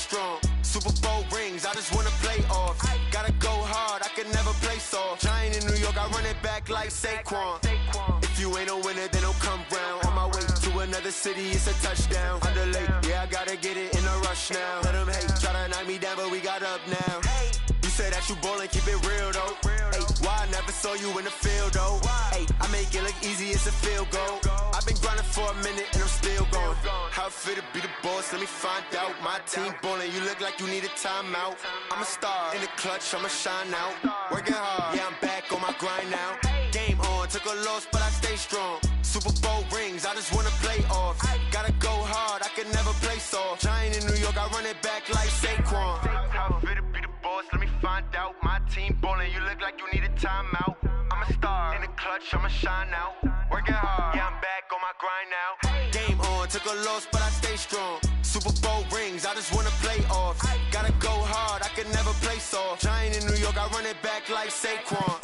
strong. Super Bowl rings, I just wanna play off. Gotta go hard, I can never play soft. Giant in New York, I run it back like Saquon. If you ain't a winner, then don't come round. On my way to another city, it's a touchdown. Underlay, yeah, I gotta get it in a rush now. Let them hate, try to knock me down, but we got up now. You say that you ballin', keep it real though. Hey, why I never saw you in the field though? Hey, I make it look easy, it's a field goal. I've been grinding for a minute and I'm still going. How it feel to be the boss, let me find out. My team ballin', you look like you need a timeout. I'm a star in the clutch, I'ma shine out. Working hard, yeah, I'm back on my grind now. Game on, took a loss, but I stay strong. Super Bowl rings, I just wanna play off. Gotta go hard, I can never play soft. Giant in New York, I run it back like Saquon. How it feel to be the boss, let me find out. My team ballin', you look like you need a timeout. I'm a star in the clutch, I'ma shine out. Working hard, yeah, I'm back on my grind now. Game on, took a loss, but I stay strong. Super Bowl rings, I just wanna play off. Gotta go hard, I can never play soft. Giant in New York, I run it back like Saquon.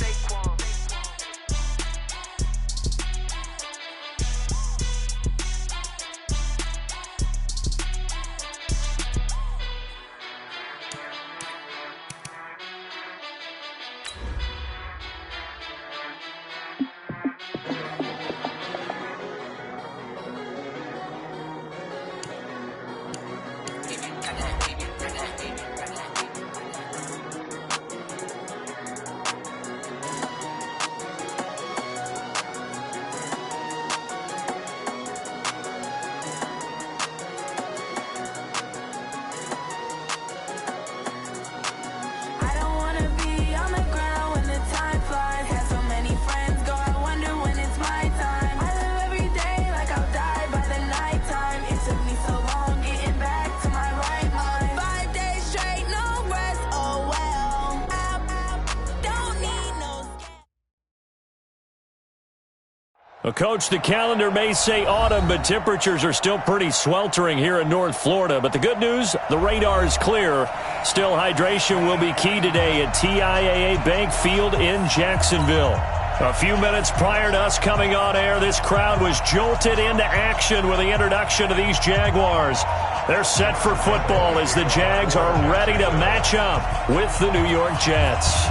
Well, Coach, the calendar may say autumn, but temperatures are still pretty sweltering here in North Florida. But the good news, the radar is clear. Still, hydration will be key today at TIAA Bank Field in Jacksonville. A few minutes prior to us coming on air, this crowd was jolted into action with the introduction of these Jaguars. They're set for football as the Jags are ready to match up with the New York Jets.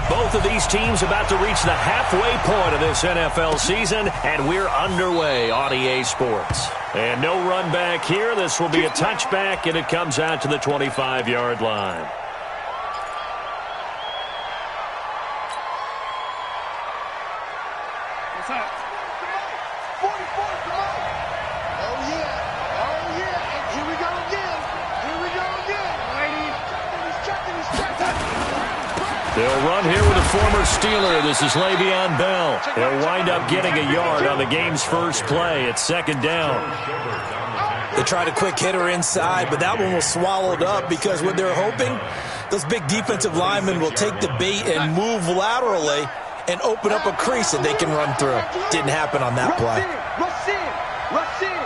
Both of these teams about to reach the halfway point of this NFL season, and we're underway on EA Sports. And no run back here. This will be a touchback, and it comes out to the 25-yard line. What's up? 44, come on. Oh, yeah. And here we go again. They'll run here with a former Steeler. This is Le'Veon Bell. They'll wind up getting a yard on the game's first play. It's second down. They tried a quick hitter inside, but that one was swallowed up because what they're hoping, those big defensive linemen will take the bait and move laterally and open up a crease that they can run through. Didn't happen on that play. Rush in.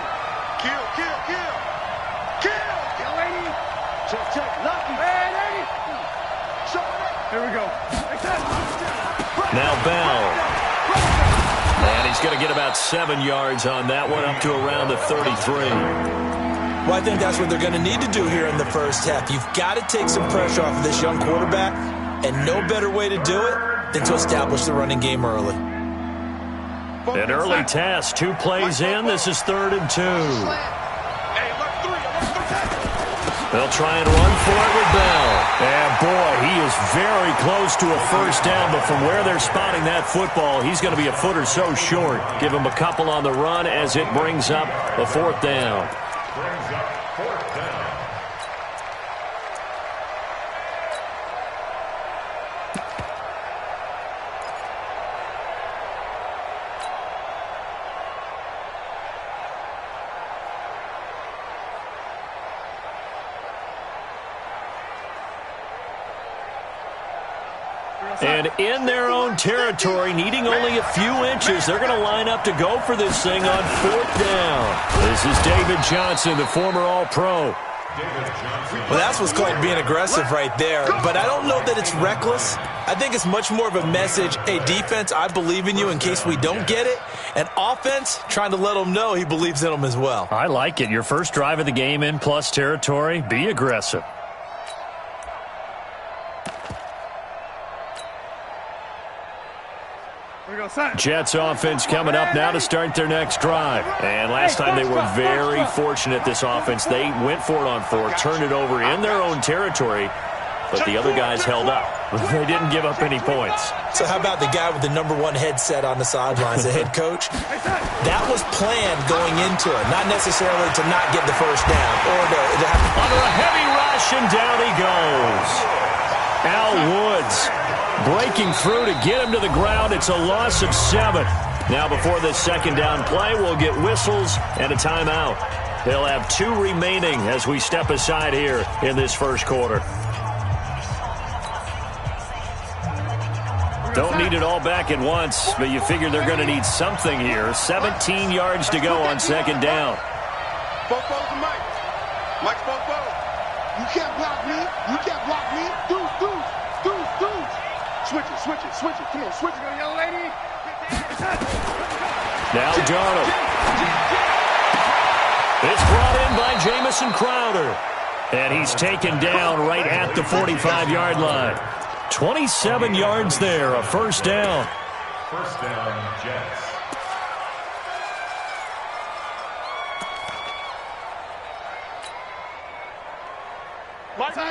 Kill. Kill, 80. Check. Lucky. Man, 80. Here we go. Now Bell. And he's going to get about 7 yards on that one, up to around the 33. Well, I think that's what they're going to need to do here in the first half. You've got to take some pressure off of this young quarterback, and no better way to do it than to establish the running game early. An early test, 2 plays in. This is 3rd and 2. They'll try and run for it with Bell. And, boy, he is very close to a first down, but from where they're spotting that football, he's going to be a foot or so short. Give him a couple on the run as it brings up a 4th down. And in their own territory, needing only a few inches, they're going to line up to go for this thing on 4th down. This is David Johnson, the former All-Pro. Well, that's what's called being aggressive right there. But I don't know that it's reckless. I think it's much more of a message, hey, defense, I believe in you in case we don't get it. And offense, trying to let them know he believes in them as well. I like it. Your first drive of the game in plus territory, be aggressive. Jets offense coming up now to start their next drive. And last time they were very fortunate, this offense. They went for it on 4, turned it over in their own territory, but the other guys held up. They didn't give up any points. So how about the guy with the #1 headset on the sidelines, the head coach? That was planned going into it, not necessarily to not get the first down. Or to have under a heavy rush, and down he goes. Al Woods breaking through to get him to the ground. It's a loss of 7. Now before this second down play, we'll get whistles and a timeout. They'll have 2 remaining as we step aside here in this first quarter. Don't need it all back at once, but you figure they're going to need something here. 17 yards to go on second down. Both to Mike. Mike's both. You can't block me. You can't block me. Deuce. Switch it. Come on, switch it, young lady. Now Darnold. It's brought in by Jamison Crowder. And he's taken down right at the 45-yard line. 27 yards there, a first down. First down, Jets.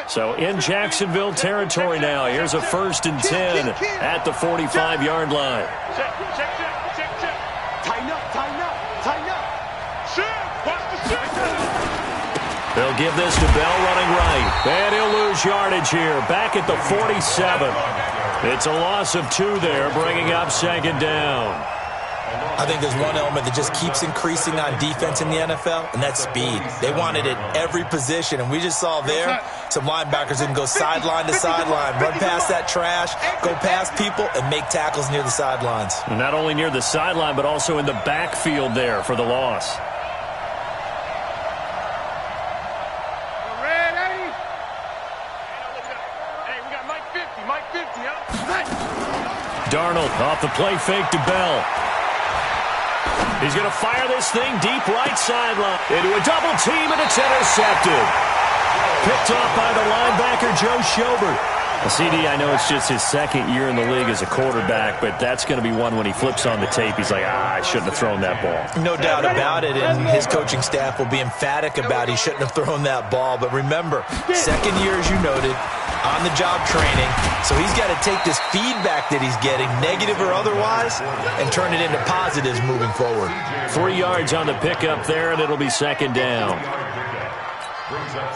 So in Jacksonville territory now. Here's a 1st and 10 at the 45-yard line. Check. Tighten up. Watch the shit. They'll give this to Bell running right. And he'll lose yardage here. Back at the 47. It's a loss of 2 there, bringing up second down. I think there's one element that just keeps increasing on defense in the NFL, and that's speed. They want it at every position, and we just saw there some linebackers who can go sideline to sideline, run past that trash, go past people, and make tackles near the sidelines. Not only near the sideline, but also in the backfield there for the loss. Darnold off the play fake to Bell. He's going to fire this thing deep right sideline. Into a double team, and it's intercepted. Picked off by the linebacker, Joe Schobert. CD, I know it's just his second year in the league as a quarterback, but that's going to be one when he flips on the tape. He's like, I shouldn't have thrown that ball. No doubt about it, and his coaching staff will be emphatic about he shouldn't have thrown that ball. But remember, second year, as you noted, on-the-job training, so he's got to take this feedback that he's getting, negative or otherwise, and turn it into positives moving forward. 3 yards on the pickup there, and it'll be second down.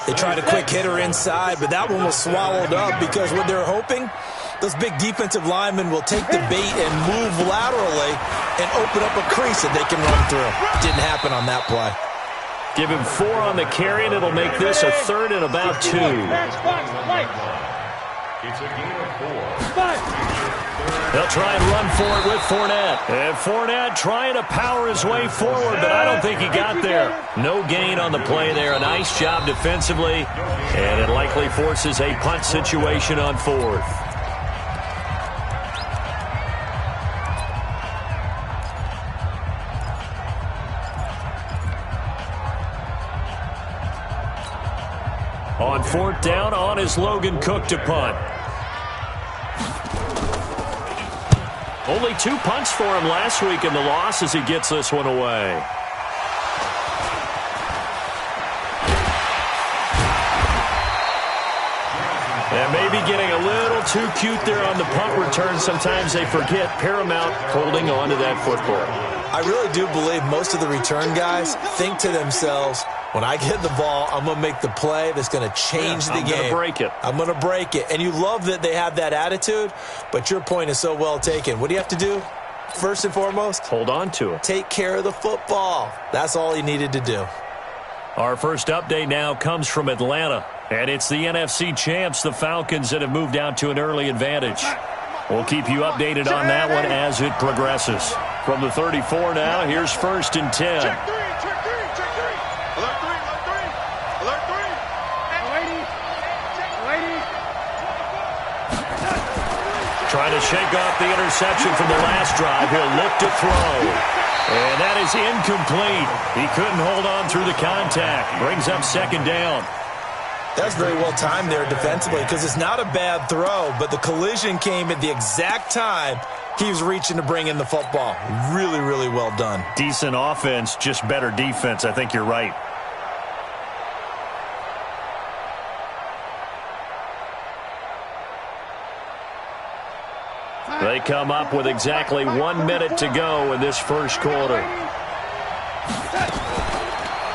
They tried a quick hitter inside, but that one was swallowed up because what they're hoping, those big defensive linemen will take the bait and move laterally and open up a crease that they can run through. Didn't happen on that play. Give him 4 on the carry, and it'll make this a 3rd and about 2. It's a gain of 4. They'll try and run for it with Fournette. And Fournette trying to power his way forward, but I don't think he got there. No gain on the play there. A nice job defensively, and it likely forces a punt situation on 4th. On 4th down, on is Logan Cook to punt. Only 2 punts for him last week in the loss as he gets this one away. And maybe getting a little too cute there on the punt return. Sometimes they forget paramount holding on to that football. I really do believe most of the return guys think to themselves, when I get the ball, I'm going to make the play that's going to change the game. I'm going to break it. I'm going to break it. And you love that they have that attitude, but your point is so well taken. What do you have to do? First and foremost, hold on to it. Take care of the football. That's all he needed to do. Our first update now comes from Atlanta, and it's the NFC champs, the Falcons, that have moved out to an early advantage. We'll keep you updated on that one as it progresses. From the 34 now, here's 1st and 10. Check 3. Alert 3. Trying to shake off the interception from the last drive. He'll look to throw. And that is incomplete. He couldn't hold on through the contact. Brings up second down. That's very well timed there defensively because it's not a bad throw, but the collision came at the exact time he was reaching to bring in the football. Really, really well done. Decent offense, just better defense. I think you're right. They come up with exactly 1 minute to go in this first quarter.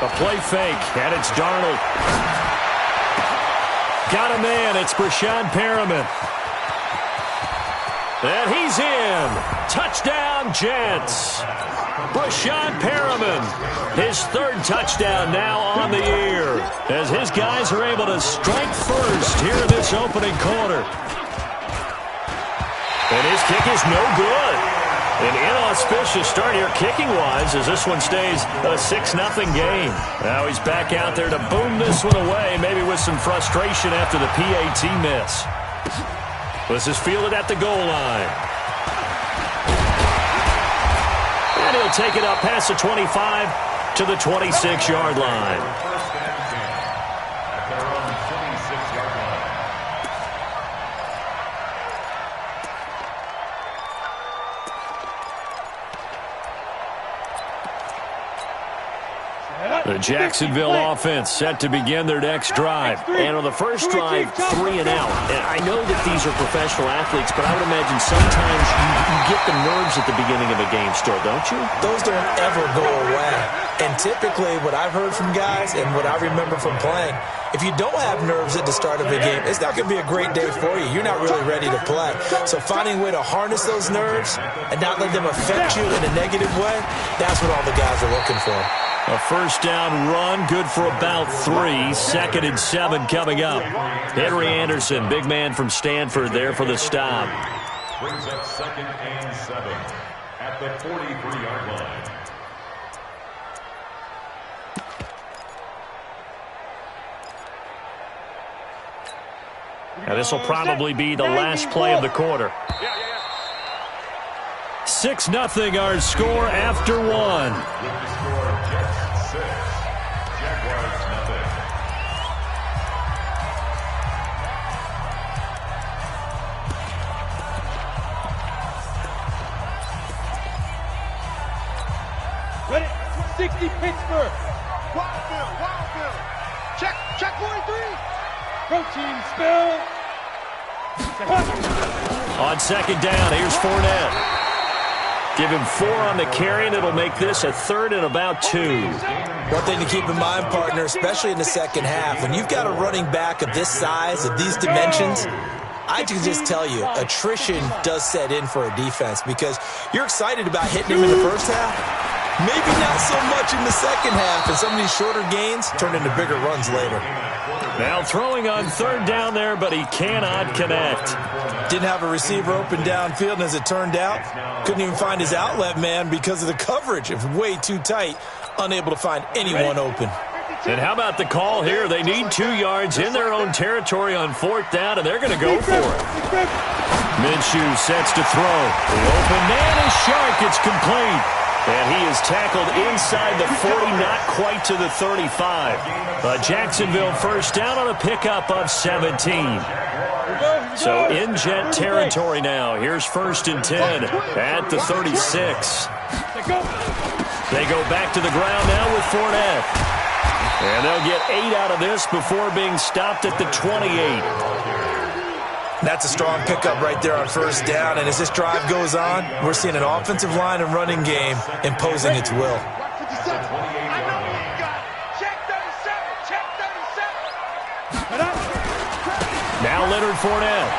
A play fake, and it's Darnold. Got a man, it's Brashad Perriman. And he's in. Touchdown, Jets. Brashad Perriman, his third touchdown now on the year, as his guys are able to strike first here in this opening quarter. And his kick is no good. An inauspicious start here kicking-wise as this one stays a 6-0 game. Now he's back out there to boom this one away, maybe with some frustration after the PAT miss. This is fielded at the goal line. And he'll take it up past the 25 to the 26-yard line. The Jacksonville offense set to begin their next drive. And on the first drive, 3 and out. And I know that these are professional athletes, but I would imagine sometimes you get the nerves at the beginning of a game still, don't you? Those don't ever go away. And typically what I've heard from guys and what I remember from playing, if you don't have nerves at the start of a game, it's not going to be a great day for you. You're not really ready to play. So finding a way to harness those nerves and not let them affect you in a negative way, that's what all the guys are looking for. A first down run, good for about 3. 2nd and 7 coming up. Henry Anderson, big man from Stanford, there for the stop. Brings up 2nd and 7 at the 43-yard line. Now this will probably be the last play of the quarter. 6-0 our score after 1. With the score, Jets 6, Jaguars nothing. Ready? 60 Pittsburgh. Wildville. Check 43. Protein spill. On second down, here's Fournette. Give him 4 on the carry, and it'll make this a 3rd and about 2. One thing to keep in mind, partner, especially in the second half, when you've got a running back of this size, of these dimensions, I can just tell you, attrition does set in for a defense because you're excited about hitting him in the first half. Maybe not so much in the second half, and some of these shorter gains turn into bigger runs later. Now throwing on 3rd down there, but he cannot connect. Didn't have a receiver open downfield, and as it turned out, couldn't even find his outlet man because of the coverage. It was way too tight, unable to find anyone open. And how about the call here? They need 2 yards in their own territory on 4th down, and they're going to go for it. Minshew sets to throw. The open man is Shark. It's complete. And he is tackled inside the 40, not quite to the 35. A Jacksonville first down on a pickup of 17. So in Jet territory now. Here's 1st and 10 at the 36. They go back to the ground now with Fournette. And they'll get 8 out of this before being stopped at the 28. That's a strong pickup right there on 1st down. And as this drive goes on, we're seeing an offensive line and running game imposing its will. Now Leonard Fournette.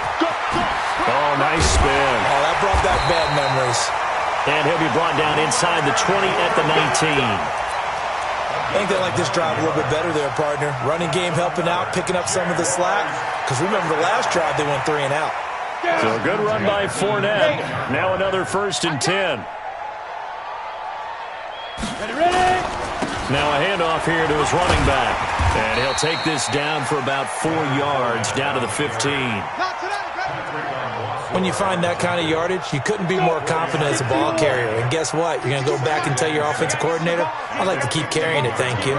Oh, nice spin. Oh, that brought back bad memories. And he'll be brought down inside the 20 at the 19. I think they like this drive a little bit better there, partner. Running game helping out, picking up some of the slack. Because remember the last drive, they went 3 and out. So a good run by Fournette. Now another 1st and 10. Ready? Now a handoff here to his running back. And he'll take this down for about 4 yards, down to the 15. When When you find that kind of yardage, you couldn't be more confident as a ball carrier. And guess what? You're going to go back and tell your offensive coordinator, I'd like to keep carrying it, thank you.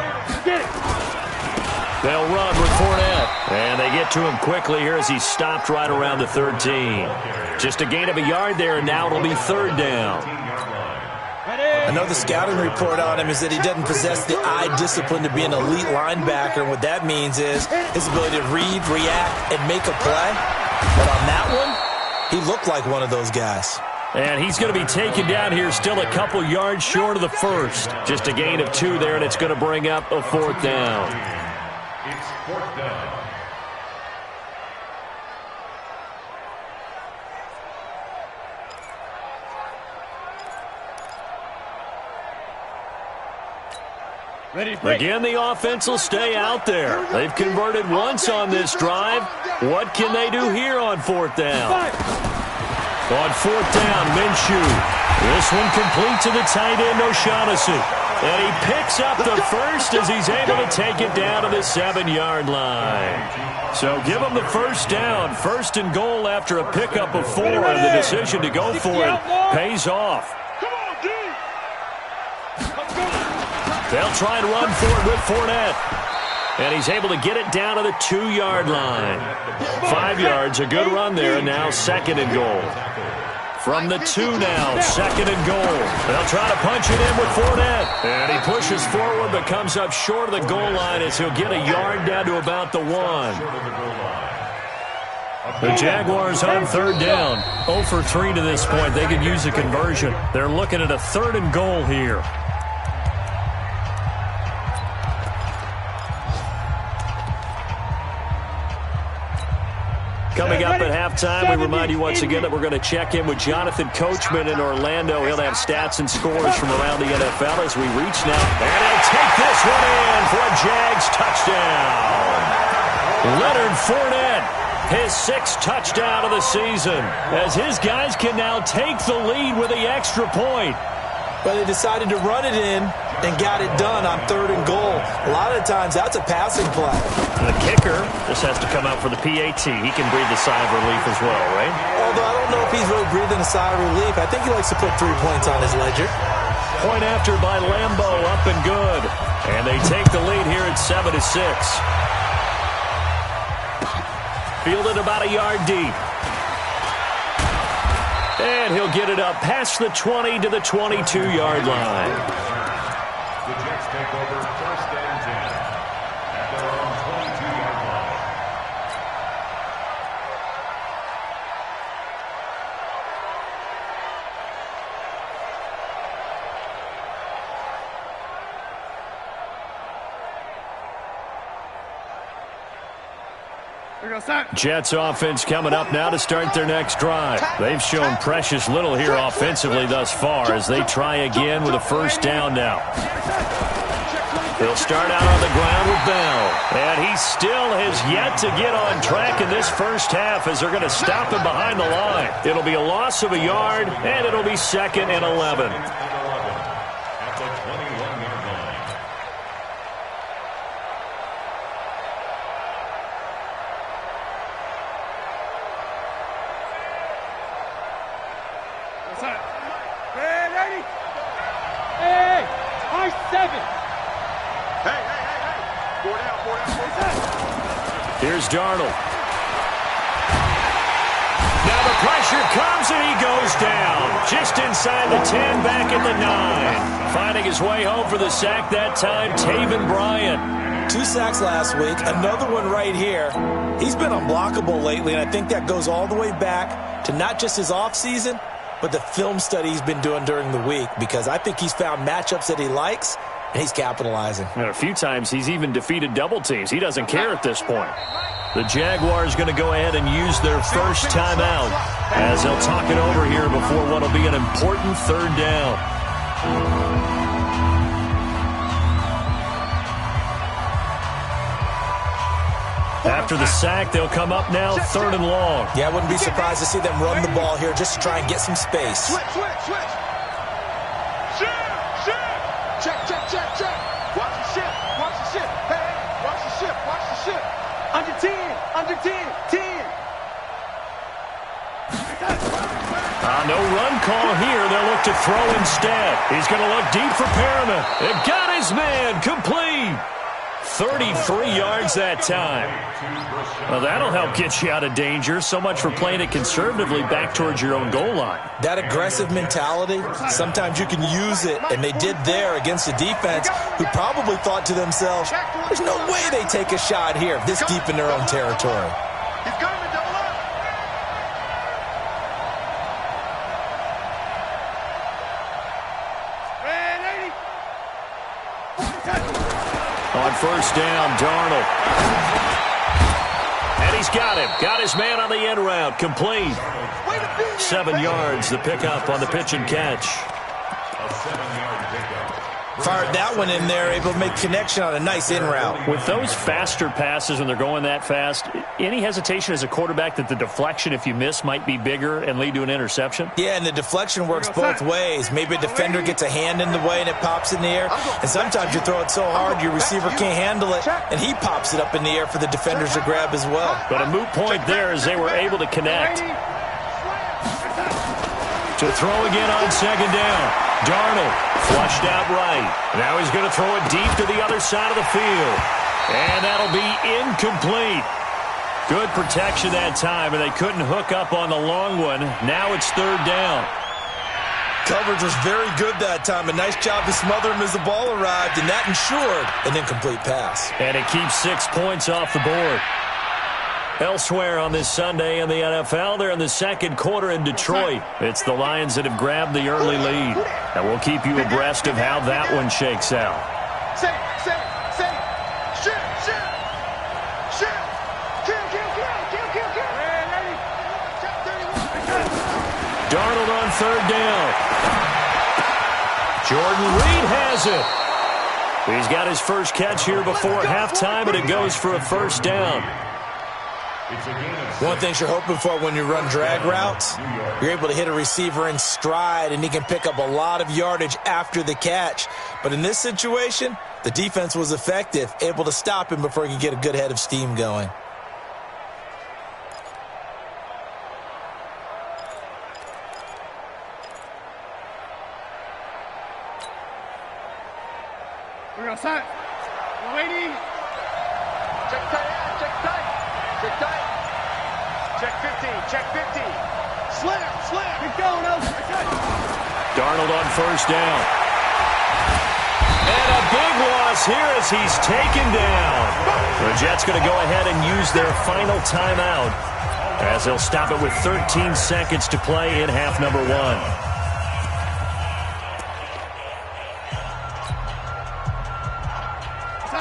They'll run with Fournette. And they get to him quickly here as he's stopped right around the 13. Just a gain of a yard there, and now it'll be third down. I know the scouting report on him is that he doesn't possess the eye discipline to be an elite linebacker. And what that means is his ability to read, react, and make a play. But on that one, he looked like one of those guys. And he's going to be taken down here still a couple yards short of the first. Just a gain of 2 there, and it's going to bring up a fourth down. It's fourth down. Again, the offense will stay out there. They've converted once on this drive. What can they do here on fourth down? On fourth down, Minshew. This one complete to the tight end, O'Shaughnessy. And he picks up the first as he's able to take it down to the 7-yard line. So give him the first down. First and goal after a pickup of 4. And the decision to go for it pays off. They'll try and run for it with Fournette. And he's able to get it down to the 2-yard line. 5 yards, a good run there, and now second and goal. From the 2 now, second and goal. They'll try to punch it in with Fournette. And he pushes forward but comes up short of the goal line as he'll get a yard down to about the 1. The Jaguars on third down. 0 for 3 to this point. They could use a conversion. They're looking at a third and goal here. Coming up at halftime, we remind you once again that we're going to check in with Jonathan Coachman in Orlando. He'll have stats and scores from around the NFL as we reach now. And he'll take this one in for a Jags touchdown. Leonard Fournette, his 6th touchdown of the season, as his guys can now take the lead with the extra point. But they decided to run it in and got it done on third and goal. A lot of times, that's a passing play. The kicker just has to come out for the PAT. He can breathe a sigh of relief as well, right? Although I don't know if he's really breathing a sigh of relief. I think he likes to put 3 points on his ledger. Point after by Lambo, up and good. And they take the lead here at 7-6. Fielded about a yard deep. And he'll get it up past the 20 to the 22-yard line. The Jets take over first and 10 at their own 22-yard line. Jets offense coming up now to start their next drive. They've shown precious little here offensively thus far as they try again with a first down now. They'll start out on the ground with Bell. And he still has yet to get on track in this first half as they're going to stop him behind the line. It'll be a loss of a yard, and it'll be 2nd and 11. At the 21-yard line. Ready? Hey, I-7. Hey. 4 down. Here's Darnold. Now the pressure comes and he goes down. Just inside the 10, back at the 9. Finding his way home for the sack that time, Taven Bryan. 2 sacks last week, another one right here. He's been unblockable lately, and I think that goes all the way back to not just his offseason, but the film study he's been doing during the week, because I think he's found matchups that he likes, and he's capitalizing. And a few times he's even defeated double teams. He doesn't care at this point. The Jaguars going to go ahead and use their first timeout as they'll talk it over here before what will be an important third down. After the sack, they'll come up now 3rd and long. Yeah, I wouldn't be surprised to see them run the ball here just to try and get some space. Switch. Check. Watch the ship. Hey, watch the ship. Under 10. 10. No run call here. They'll look to throw instead. He's going to look deep for Perriman. It got his man. Complete. 33 yards that time. Well, that'll help get you out of danger. So much for playing it conservatively back towards your own goal line. That aggressive mentality, sometimes you can use it, and they did there against a defense who probably thought to themselves, there's no way they take a shot here this deep in their own territory. He's going to double up. Red 80. On first down, Darnold. And he's got him. Got his man on the end route. Complete. 7 yards, the pickup on the pitch and catch. A 7-yard pickup. Fired that one in there, able to make connection on a nice in route. With those faster passes when they're going that fast, any hesitation as a quarterback that the deflection, if you miss, might be bigger and lead to an interception? Yeah, and the deflection works both ways. Maybe a defender gets a hand in the way and it pops in the air. And sometimes you throw it so hard your receiver can't handle it, and he pops it up in the air for the defenders to grab as well. But a moot point there as they were able to connect. To throw again on second down. Darnold flushed out right. Now he's going to throw it deep to the other side of the field. And that'll be incomplete. Good protection that time, and they couldn't hook up on the long one. Now it's third down. Coverage was very good that time. A nice job to smother him as the ball arrived, and that ensured an incomplete pass. And it keeps 6 points off the board. Elsewhere on this Sunday in the NFL, they're in the second quarter in Detroit. It's the Lions that have grabbed the early lead. And we'll keep you abreast of how that one shakes out. Darnold on third down. Jordan Reed has it. He's got his first catch here before halftime, and it goes for a first down. One thing you're hoping for when you run drag routes, you're able to hit a receiver in stride, and he can pick up a lot of yardage after the catch. But in this situation, the defense was effective, able to stop him before he could get a good head of steam going. We're going to set. Waiting. Check tight. Check tight. Check tight. Check 15. Check 15. Slam. Keep going, okay. Darnold on first down. And a big loss here as he's taken down. The Jets going to go ahead and use their final timeout as they'll stop it with 13 seconds to play in half number one.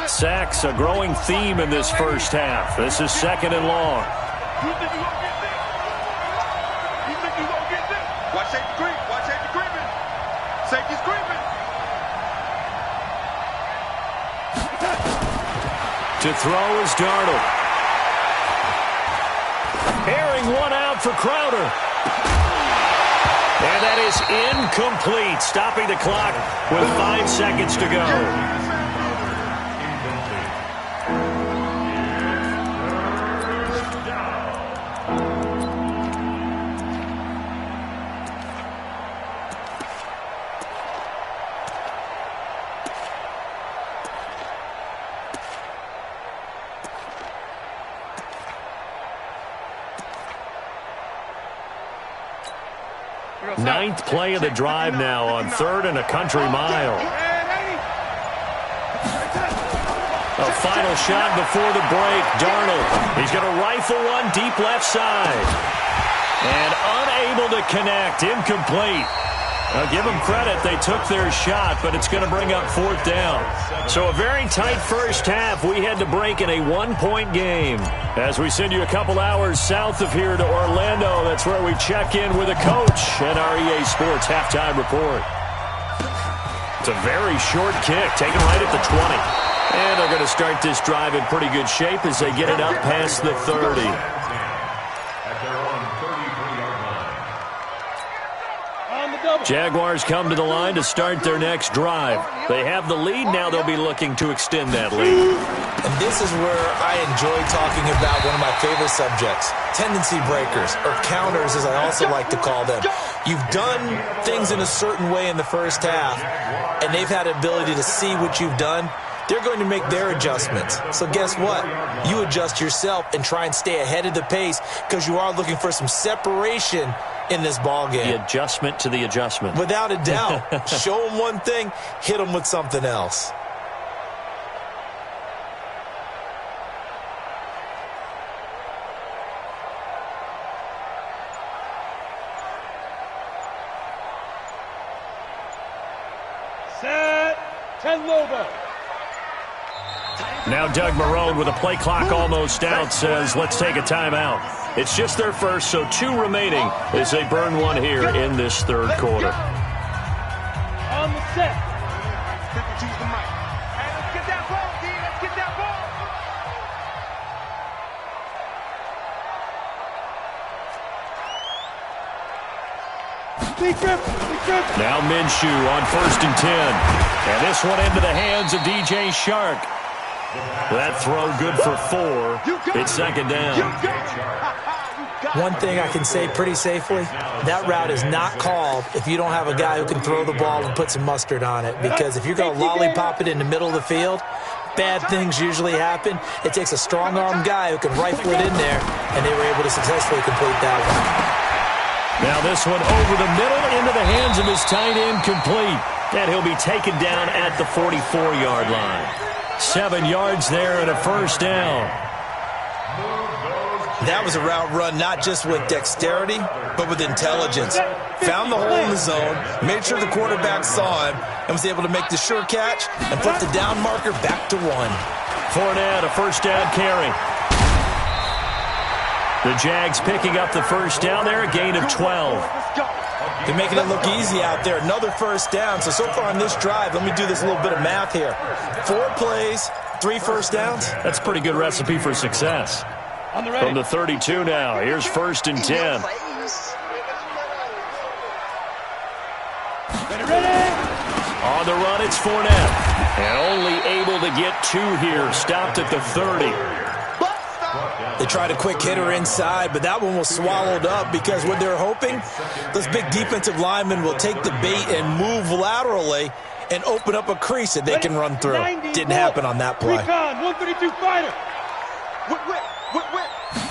Sacks, a growing theme in this first half. This is second and long. You think you won't get this? You think you won't get this? Watch safety creep. Watch safety creeping. Safety's creeping. To throw is Darnold. Airing one out for Crowder. And that is incomplete, stopping the clock with 5 seconds to go. Ninth play of the drive now on third and a country mile. A final shot before the break. Darnold, he's going to rifle one deep left side. And unable to connect, incomplete. Now, give them credit, they took their shot, but it's going to bring up fourth down. So a very tight first half. We had to break in a one-point game. As we send you a couple hours south of here to Orlando, that's where we check in with a coach and our EA Sports halftime report. It's a very short kick, taken right at the 20. And they're going to start this drive in pretty good shape as they get it up past the 30. Jaguars come to the line to start their next drive. They have the lead. Now they'll be looking to extend that lead. And this is where I enjoy talking about one of my favorite subjects, tendency breakers, or counters as I also like to call them. You've done things in a certain way in the first half, and they've had the ability to see what you've done. They're going to make their adjustments. So guess what? You adjust yourself and try and stay ahead of the pace because you are looking for some separation in this ball game. The adjustment to the adjustment. Without a doubt. Show them one thing, hit them with something else. Set. 10 Lobo. Now Doug Marrone with a play clock almost out says, let's take a timeout. It's just their first, so 2 remaining as they burn one here in this third quarter. On the set. 52's the mic. Hey, let's get that ball, D. Let's get that ball. Now Minshew on 1st and 10. And this one into the hands of DJ Shark. That throw good for 4. It's 2nd down. One thing I can say pretty safely, that route is not called if you don't have a guy who can throw the ball and put some mustard on it. Because if you're going to lollipop it in the middle of the field, bad things usually happen. It takes a strong-armed guy who can rifle it in there, and they were able to successfully complete that one. Now this one over the middle into the hands of his tight end, complete. And he'll be taken down at the 44-yard line. 7 yards there and a 1st down. That was a route run not just with dexterity, but with intelligence. Found the hole in the zone, made sure the quarterback saw him, and was able to make the sure catch and put the down marker back to 1. Fournette, a 1st down carry. The Jags picking up the 1st down there, a gain of 12. They're making it look easy out there. Another 1st down. So far on this drive, let me do this little bit of math here. 4 plays, 3 1st downs. That's a pretty good recipe for success. From the 32 now, here's 1st and 10. On the run, it's Fournette. And only able to get 2 here. Stopped at the 30. They tried a quick hitter inside, but that one was swallowed up because what they're hoping, those big defensive linemen will take the bait and move laterally and open up a crease that they can run through. Didn't happen on that play. Recon, 132 fighter.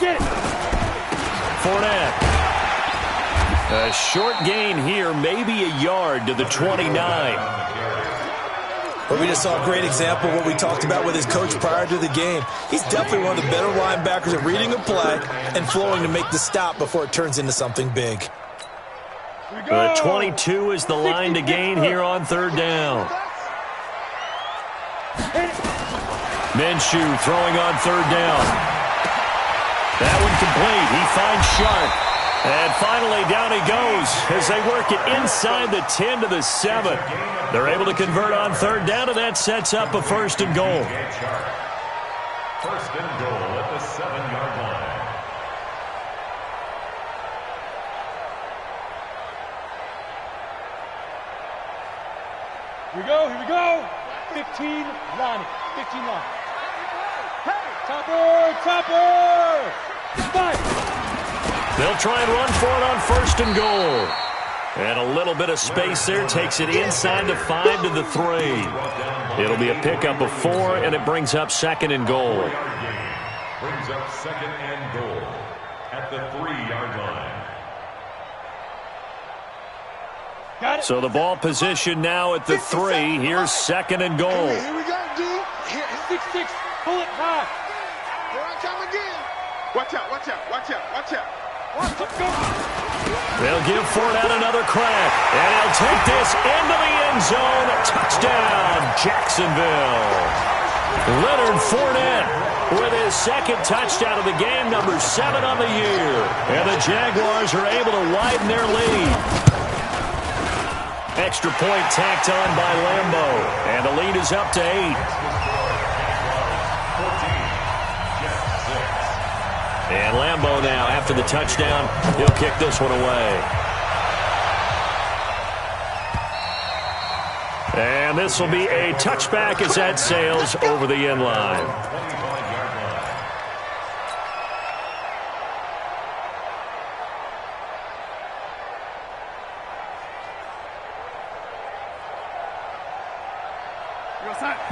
Get it. Fournette. A short gain here, maybe a yard to the 29. But we just saw a great example of what we talked about with his coach prior to the game. He's definitely one of the better linebackers at reading a play and flowing to make the stop before it turns into something big. The 22 is the line to gain here on 3rd down. Minshew throwing on 3rd down. That one complete. He finds Sharp. And finally, down he goes as they work it inside the 10 to the 7. They're able to convert on 3rd down, and that sets up a 1st and goal. 1st and goal at the 7-yard line. Here we go. 15 line. 15 line. Topper. Fight. They'll try and run for it on 1st and goal. And a little bit of space there takes it inside the 5 to the 3. It'll be a pickup of 4, and it brings up 2nd and goal. Brings up 2nd and goal at the 3-yard line. Got it. So the ball position now at the 3. Here's 2nd and goal. Here we go, D. Here, 6-6. Pull it high. Here I come again. Watch out. They'll give Fournette another crack, and he'll take this into the end zone. Touchdown, Jacksonville. Leonard Fournette with his 2nd touchdown of the game, number 7 on the year. And the Jaguars are able to widen their lead. Extra point tacked on by Lambo, and the lead is up to 8. And Lambo now, after the touchdown, he'll kick this one away. And this will be a touchback as that sails over the end line.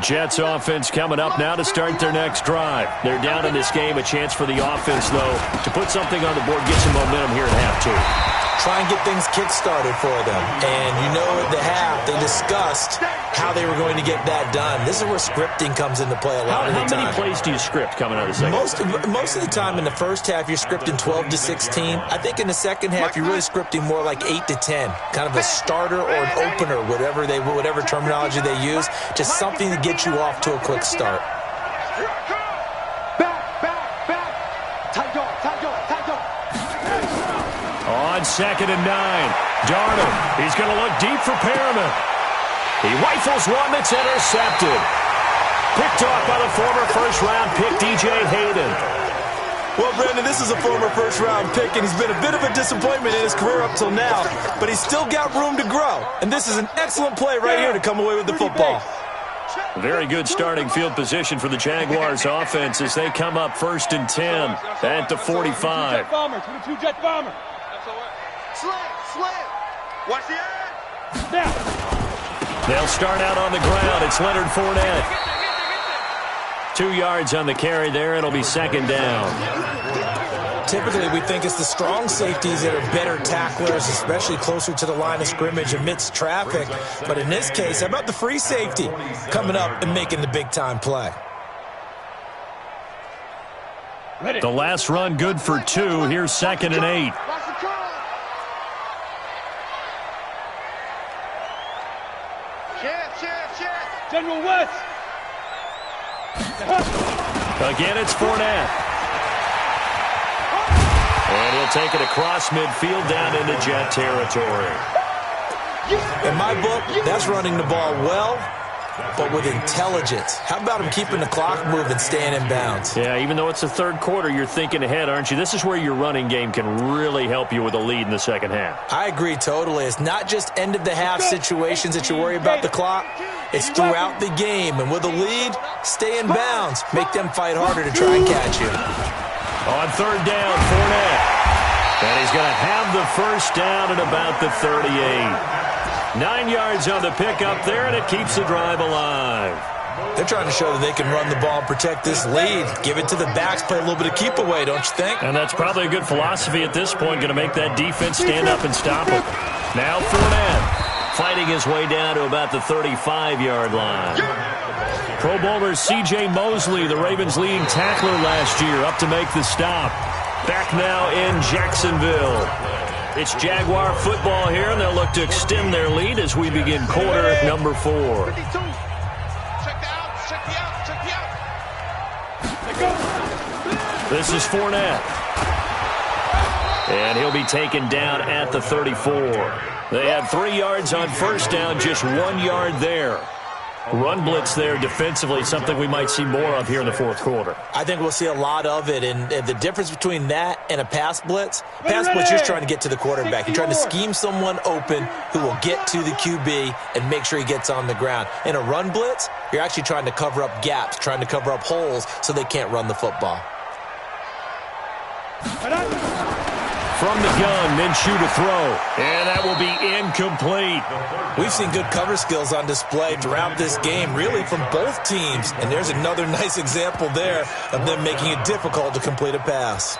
Jets offense coming up now to start their next drive. They're down in this game. A chance for the offense, though, to put something on the board, get some momentum here at half two. Try and get things kick-started for them. And you know at the half, they discussed how they were going to get that done. This is where scripting comes into play a lot of the time. How many plays do you script coming out of the second? Most of the time in the first half, you're scripting 12 to 16. I think in the second half, you're really scripting more like 8 to 10. Kind of a starter or an opener, whatever terminology they use. Just something to get you off to a quick start. On 2nd and 9, Darnold, he's going to look deep for Perriman. He rifles one that's intercepted. Picked off by the former first-round pick, DJ Hayden. Well, Brandon, this is a former first-round pick, and he's been a bit of a disappointment in his career up till now, but he's still got room to grow. And this is an excellent play right here to come away with the football. Very good starting field position for the Jaguars offense as they come up 1st and 10 at the 45. Two-jet bomber. Slam. Watch the end. They'll start out on the ground. It's Leonard Fournette. 2 yards on the carry there. It'll be 2nd down. Typically, we think it's the strong safeties that are better tacklers, especially closer to the line of scrimmage amidst traffic. But in this case, how about the free safety coming up and making the big-time play? The last run good for 2. Here's 2nd and 8. General West. Again, it's Fournette. And he'll take it across midfield down into Jet territory. In my book, that's running the ball well, but with intelligence. How about him keeping the clock moving, staying in bounds? Yeah, even though it's the third quarter, you're thinking ahead, aren't you? This is where your running game can really help you with a lead in the second half. I agree totally. It's not just end-of-the-half situations that you worry about the clock. It's throughout the game. And with a lead, stay in bounds. Make them fight harder to try and catch you. On 3rd down, Fournette. And he's going to have the first down at about the 38. 9 yards on the pickup there, and it keeps the drive alive. They're trying to show that they can run the ball and protect this lead. Give it to the backs, play a little bit of keep away, don't you think? And that's probably a good philosophy at this point, going to make that defense stand up and stop him. Now Fournette fighting his way down to about the 35-yard line. Pro Bowler C.J. Mosley, the Ravens' leading tackler last year, up to make the stop. Back now in Jacksonville. It's Jaguar football here, and they'll look to extend their lead as we begin quarter number 4. This is Fournette. And he'll be taken down at the 34. They had 3 yards on first down, just 1 yard there. Run blitz there defensively, something we might see more of here in the fourth quarter. I think we'll see a lot of it, and the difference between that and a pass blitz, you're just trying to get to the quarterback. You're trying to scheme someone open who will get to the QB and make sure he gets on the ground. In a run blitz, you're actually trying to cover up gaps, trying to cover up holes so they can't run the football. From the gun, Minshew to throw. And that will be incomplete. We've seen good cover skills on display throughout this game, really from both teams. And there's another nice example there of them making it difficult to complete a pass.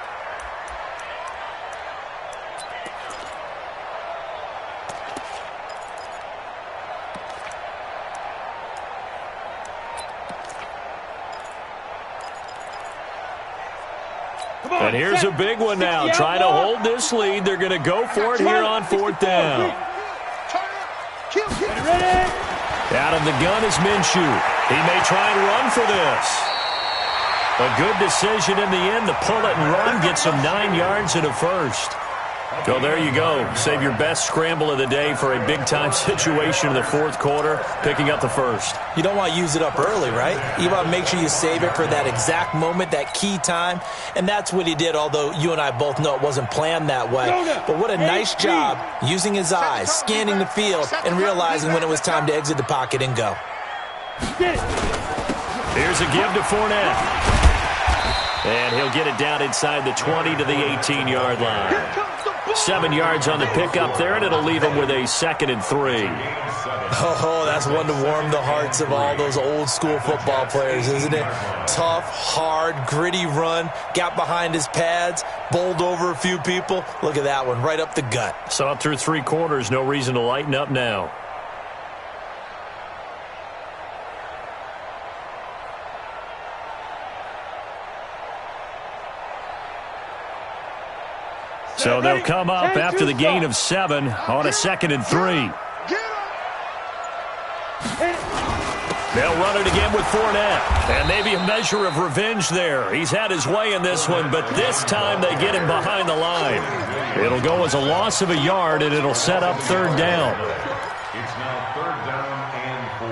And here's a big one now. Trying to hold this lead. They're going to go for it here on 4th down. Out of the gun is Minshew. He may try and run for this. A good decision in the end to pull it and run. Get some 9 yards and a first. Well, there you go. Save your best scramble of the day for a big-time situation in the fourth quarter, picking up the first. You don't want to use it up early, right? You want to make sure you save it for that exact moment, that key time, and that's what he did, although you and I both know it wasn't planned that way. But what a nice job using his eyes, scanning the field, and realizing when it was time to exit the pocket and go. Here's a give to Fournette. And he'll get it down inside the 20 to the 18-yard line. 7 yards on the pickup there, and it'll leave him with a 2nd and 3. Oh, that's one to warm the hearts of all those old-school football players, isn't it? Tough, hard, gritty run, got behind his pads, bowled over a few people. Look at that one, right up the gut. Saw it through 3 quarters, no reason to lighten up now. So they'll come up after the gain of 7 on a 2nd and 3. They'll run it again with Fournette. And maybe a measure of revenge there. He's had his way in this one, but this time they get him behind the line. It'll go as a loss of a yard, and it'll set up 3rd down. It's now 3rd down and 4.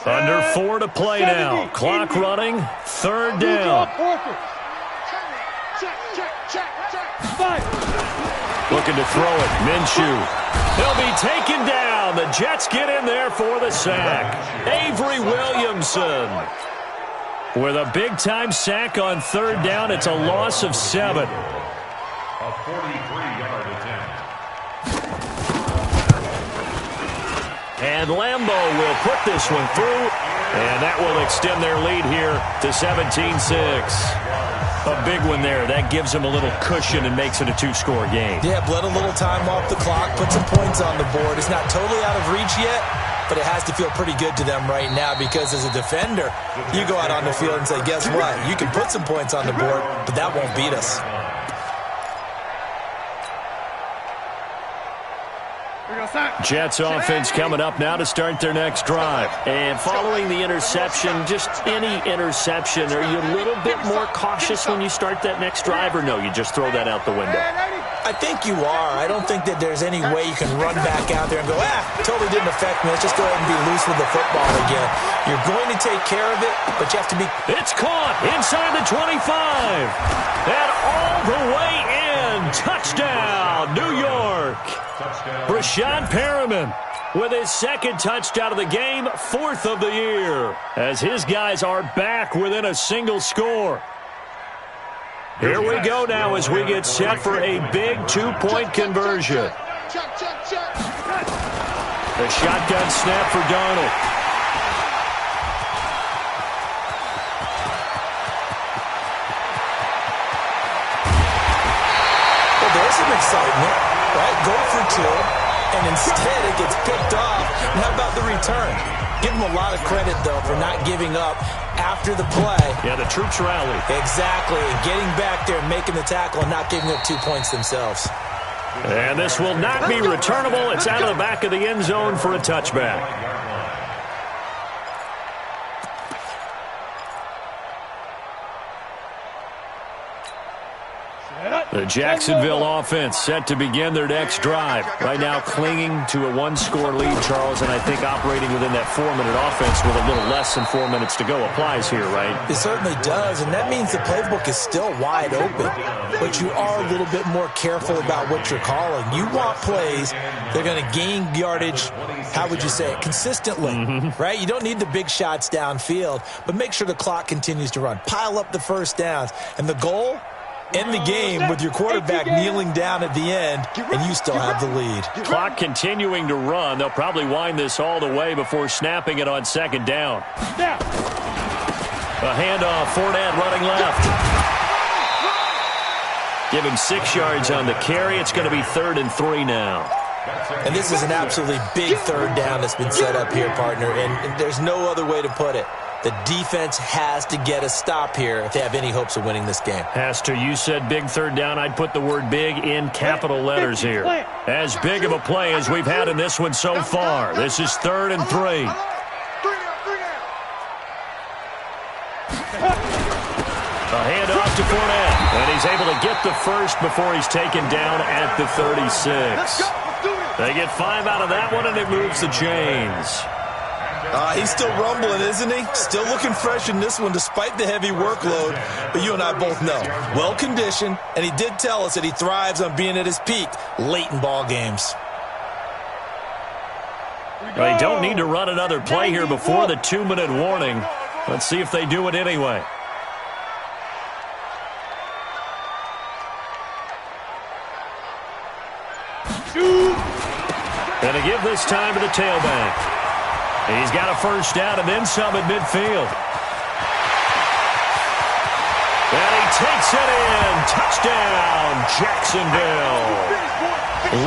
Under 4 to play now. Clock running. 3rd down. Looking to throw it. Minshew. He'll be taken down. The Jets get in there for the sack. Avery Williamson. With a big-time sack on 3rd down, it's a loss of 7. A 43-yard attempt. And Lambeau will put this one through, and that will extend their lead here to 17-6. A big one there. That gives them a little cushion and makes it a 2-score game. Yeah, bled a little time off the clock, put some points on the board. It's not totally out of reach yet, but it has to feel pretty good to them right now because as a defender, you go out on the field and say, guess what? You can put some points on the board, but that won't beat us. Jets offense coming up now to start their next drive. And following the interception, just any interception, are you a little bit more cautious when you start that next drive, or no, you just throw that out the window? I think you are. I don't think that there's any way you can run back out there and go, totally didn't affect me. Let's just go ahead and be loose with the football again. You're going to take care of it, but you have to be... It's caught inside the 25. And all the way in. Touchdown, New York. Brashad Perriman with his 2nd touchdown of the game, 4th of the year, as his guys are back within a single score. Here we go now as we get set for a big 2-point conversion. The shotgun snap for Darnold. Well, there's some excitement. Right, go for 2, and instead it gets picked off. And how about the return? Give them a lot of credit, though, for not giving up after the play. Yeah, the troops rallied. Exactly, and getting back there and making the tackle and not giving up 2 points themselves. And this will not be returnable. It's out of the back of the end zone for a touchback. The Jacksonville offense set to begin their next drive. Right now clinging to a 1-score lead, Charles, and I think operating within that 4-minute offense with a little less than 4 minutes to go applies here, right? It certainly does, and that means the playbook is still wide open. But you are a little bit more careful about what you're calling. You want plays that are going to gain yardage, how would you say it, consistently, right? You don't need the big shots downfield, but make sure the clock continues to run. Pile up the first downs, and the goal... end the game with your quarterback kneeling down at the end, and you still have the lead. Clock continuing to run. They'll probably wind this all the way before snapping it on 2nd down. A handoff, Fournette running left. Give him 6 yards on the carry. It's going to be 3rd and 3 now. And this is an absolutely big 3rd down that's been set up here, partner, and there's no other way to put it. The defense has to get a stop here if they have any hopes of winning this game. Has to. You said big 3rd down. I'd put the word big in capital letters here. As big of a play as we've had in this one so far. This is 3rd and 3. A handoff to Fournette, and he's able to get the first before he's taken down at the 36. They get 5 out of that one, and it moves the chains. He's still rumbling, isn't he? Still looking fresh in this one despite the heavy workload. But you and I both know, well-conditioned, and he did tell us that he thrives on being at his peak late in ball games. They don't need to run another play here before the 2-minute warning. Let's see if they do it anyway. And to give this time to the tailback. He's got a first down and then some at midfield. And he takes it in. Touchdown, Jacksonville.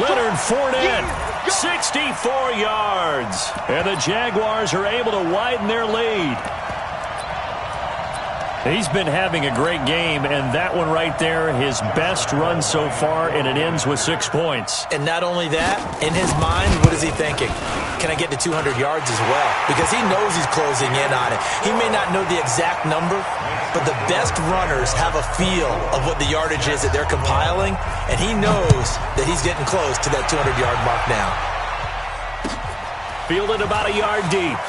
Leonard Fournette, 64 yards. And the Jaguars are able to widen their lead. He's been having a great game, and that one right there, his best run so far, and it ends with 6 points. And not only that, in his mind, what is he thinking? Can I get to 200 yards as well? Because he knows he's closing in on it. He may not know the exact number, but the best runners have a feel of what the yardage is that they're compiling, and he knows that he's getting close to that 200-yard mark now. Fielded about a yard deep.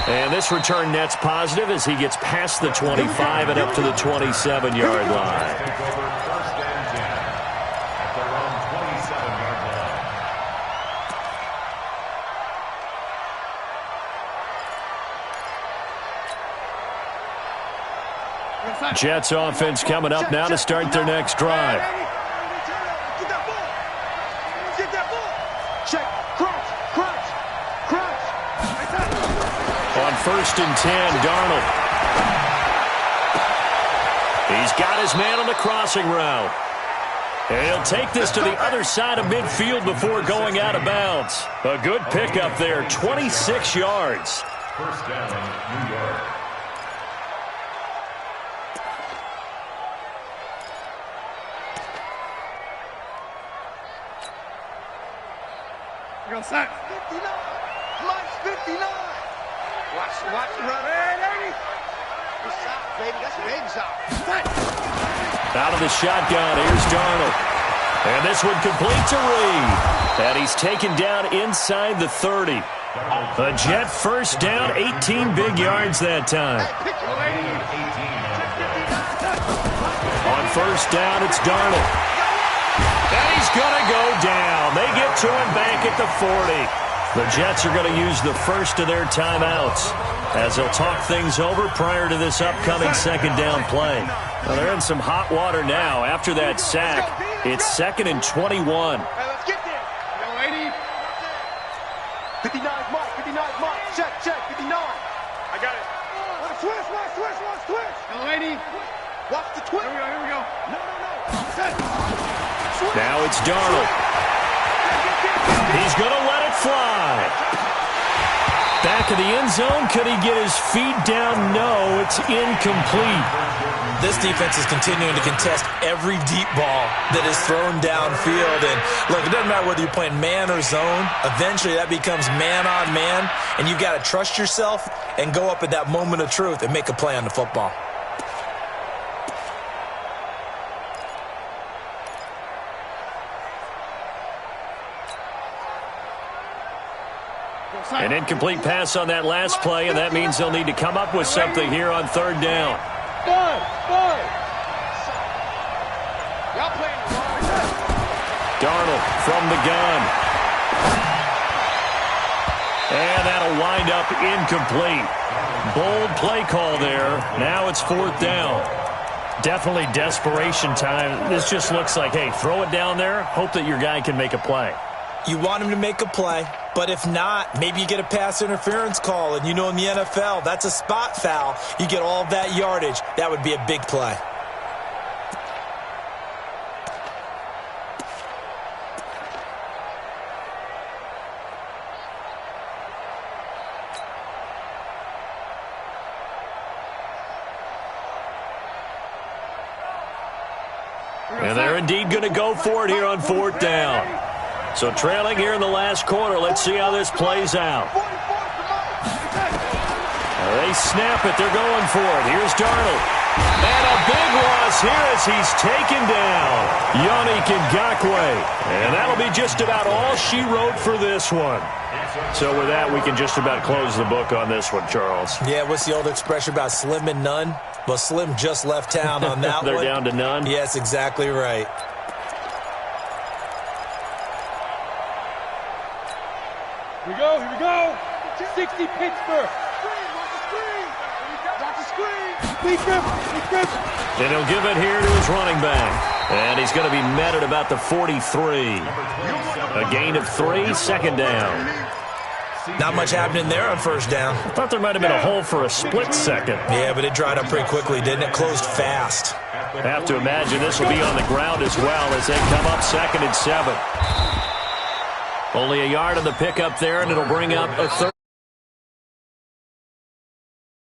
And this return net's positive as he gets past the 25 and up to the 27-yard line. Jets offense coming up now to start their next drive. On 1st and 10, Darnold. He's got his man on the crossing route. And he'll take this to the other side of midfield before going out of bounds. A good pickup there, 26 yards. First down, New York. Go set. 59. Plus 59. Watch the run. Hey, good shot, baby. That's big shot. Out of the shotgun, here's Darnold. And this one completes a read. And he's taken down inside the 30. A Jet first down, 18 big yards that time. On 1st down, it's Darnold. And he's going to go down. They get to him back at the 40. The Jets are going to use the first of their timeouts as they'll talk things over prior to this upcoming second down play. Well, they're in some hot water now. After that sack, it's 2nd and 21. Hey, let's get there. Yo, 80. 59 mark, 59 mark. Check, 59. I got it. Switch. Hello, 80. Watch the twist. Here we go. No. Set. Now it's Darnold. He's going to let it fly. Back of the end zone. Could he get his feet down? No, it's incomplete. This defense is continuing to contest every deep ball that is thrown downfield. And look, it doesn't matter whether you're playing man or zone. Eventually that becomes man on man. And you've got to trust yourself and go up at that moment of truth and make a play on the football. An incomplete pass on that last play, and that means they'll need to come up with something here on 3rd down. Darnold from the gun. And that'll wind up incomplete. Bold play call there. Now it's 4th down. Definitely desperation time. This just looks like, hey, throw it down there, hope that your guy can make a play. You want him to make a play, but if not, maybe you get a pass interference call, and you know in the NFL, that's a spot foul. You get all of that yardage. That would be a big play. And they're indeed going to go for it here on 4th down. So trailing here in the last quarter, let's see how this plays out. They snap it. They're going for it. Here's Darnold. And a big loss here as he's taken down. Yannick Ngakoue. And that'll be just about all she wrote for this one. So with that, we can just about close the book on this one, Charles. Yeah, what's the old expression about slim and none? Well, Slim just left town on that They're one. down to none? Yes, exactly right. Here we go. 60 Pittsburgh. Watch the screen. Lee Griff. And he'll give it here to his running back. And he's going to be met at about the 43. A gain of 3, second down. Not much happening there on first down. I thought there might have been a hole for a split second. Yeah, but it dried up pretty quickly, didn't it? Closed fast. Have to imagine this will be on the ground as well as they come up 2nd and 7. Only a yard on the pickup there, and it'll bring up a third.